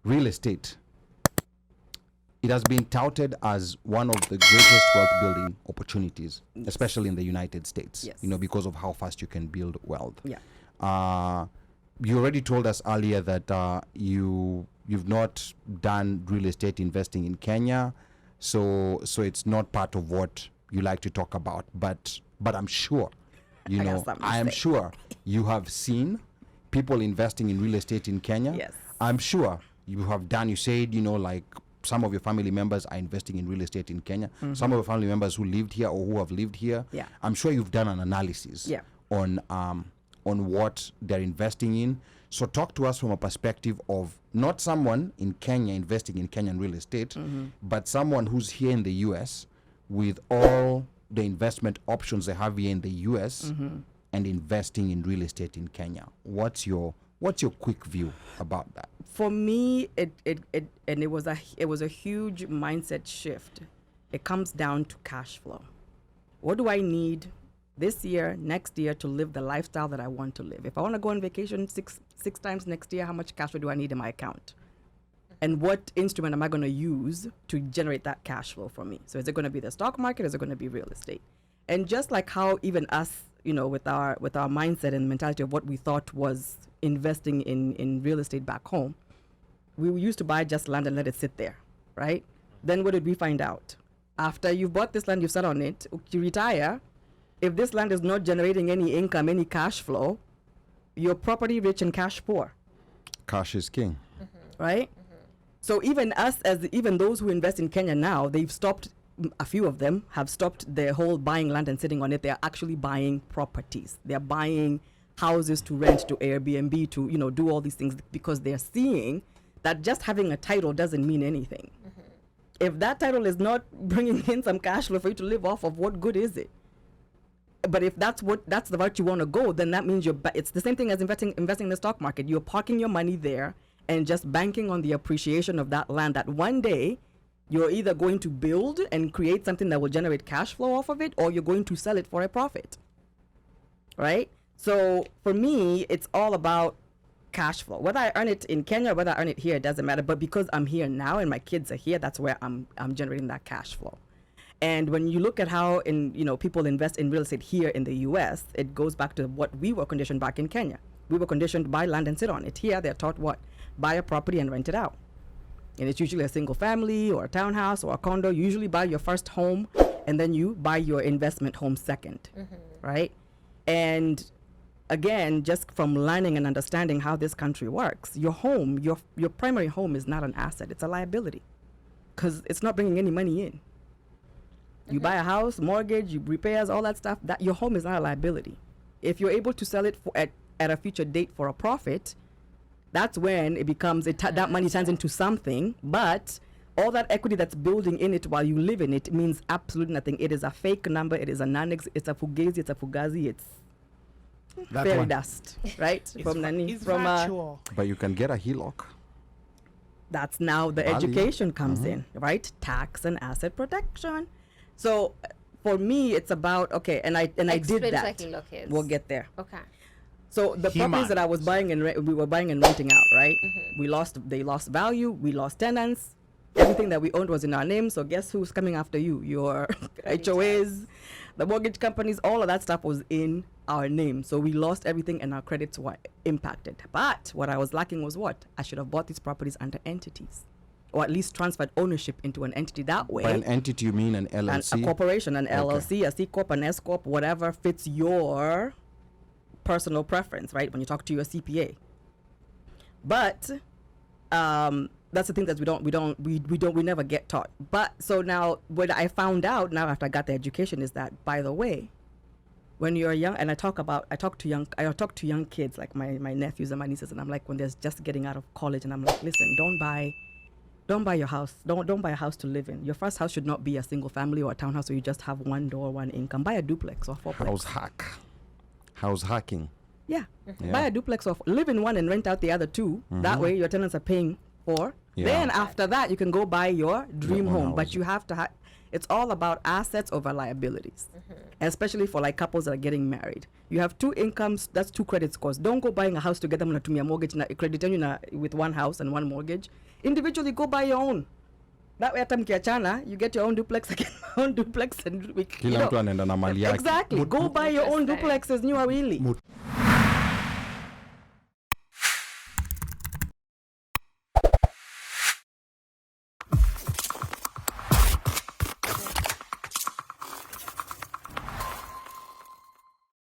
Real estate. It has been touted as one of the greatest wealth building opportunities, especially in the United States, Yes. because of how fast you can build wealth. Yeah. You already told us earlier that you've not done real estate investing in Kenya, so it's not part of what you like to talk about. But I'm sure, I am sure you have seen people investing in real estate in Kenya. Yes. I'm sure you have done. You said, like some of your family members are investing in real estate in Kenya. Mm-hmm. Some of your family members who lived here or who have lived here. Yeah. I'm sure you've done an analysis on what they're investing in. So talk to us from a perspective of not someone in Kenya investing in Kenyan real estate, Mm-hmm. but someone who's here in the US with all the investment options they have here in the US Mm-hmm. and investing in real estate in Kenya. What's your quick view about that? For me, it was a huge mindset shift. It comes down to cash flow. What do I need this year, next year to live the lifestyle that I want to live? If I want to go on vacation six times next year, how much cash flow do I need in my account? And what instrument am I going to use to generate that cash flow for me? So is it going to be the stock market? Is it going to be real estate? And just like how even us, with our mindset and mentality of what we thought was investing in real estate back home, we used to buy just land and let it sit there, right? Then what did we find out? After you've bought this land, you've sat on it, you retire, if this land is not generating any income, any cash flow, you're property rich and cash poor. Cash is king. Mm-hmm. Right? Mm-hmm. So even those who invest in Kenya now, they've stopped, a few of them have stopped their whole buying land and sitting on it. They're actually buying properties. They're buying houses to rent, to Airbnb, to, do all these things, because they're seeing that just having a title doesn't mean anything. Mm-hmm. If that title is not bringing in some cash flow for you to live off of, what good is it? But if that's the route you want to go, then that means it's the same thing as investing in the stock market. You're parking your money there and just banking on the appreciation of that land, that one day you're either going to build and create something that will generate cash flow off of it, or you're going to sell it for a profit. Right? So for me, it's all about cash flow. Whether I earn it in Kenya, whether I earn it here, it doesn't matter. But because I'm here now and my kids are here, that's where I'm generating that cash flow. And when you look at how people invest in real estate here in the US, it goes back to what we were conditioned back in Kenya. We were conditioned to buy land and sit on it. Here, they're taught what? Buy a property and rent it out. And it's usually a single family or a townhouse or a condo. You usually buy your first home and then you buy your investment home second, mm-hmm. right? And again, just from learning and understanding how this country works, your home, your primary home is not an asset. It's a liability because it's not bringing any money in. You buy a house, mortgage, you repairs, all that stuff, that your home is not a liability. If you're able to sell it at a future date for a profit, that's when it becomes, that money turns into something. But all that equity that's building in it while you live in it means absolutely nothing. It is a fake number. It is a it's a fugazi. It's a fugazi. It's fairy dust, right? It's virtual. But you can get a HELOC. That's now the education comes in, right? Tax and asset protection. So for me, it's about, okay, and I did that. We'll get there. Okay. So the properties that I was buying we were buying and renting out, right? Mm-hmm. They lost value. We lost tenants. Everything that we owned was in our name. So guess who's coming after you? Your HOAs, the mortgage companies, all of that stuff was in our name. So we lost everything and our credits were impacted. But what I was lacking was what? I should have bought these properties under entities, or at least transferred ownership into an entity that way. By an entity, you mean an LLC? A corporation, an LLC, a C Corp, an S Corp, whatever fits your personal preference, right? When you talk to your CPA. But that's the thing that we never get taught. But so now what I found out now after I got the education is that, by the way, when you're young, and I talk to young kids, like my nephews and my nieces, and I'm like, when they're just getting out of college, and I'm like, listen, don't buy your house. Don't buy a house to live in. Your first house should not be a single family or a townhouse where you just have one door, one income. Buy a duplex or fourplex. House hacking. Yeah. Buy a duplex or live in one and rent out the other two. Mm-hmm. That way your tenants are paying for Yeah. Then after that, you can go buy your dream own home. house. But you have to it's all about assets over liabilities, especially for like couples that are getting married. You have 2 incomes, that's 2 credit scores. Don't go buying a house together mnatumia mortgage na credit yenu with 1 house and 1 mortgage. Individually, go buy your own. That way hata mkiachana, you get your own duplex again, own duplex, and Kila mtu anaenda na mali yake. exactly. Go buy your own duplexes, new wawili.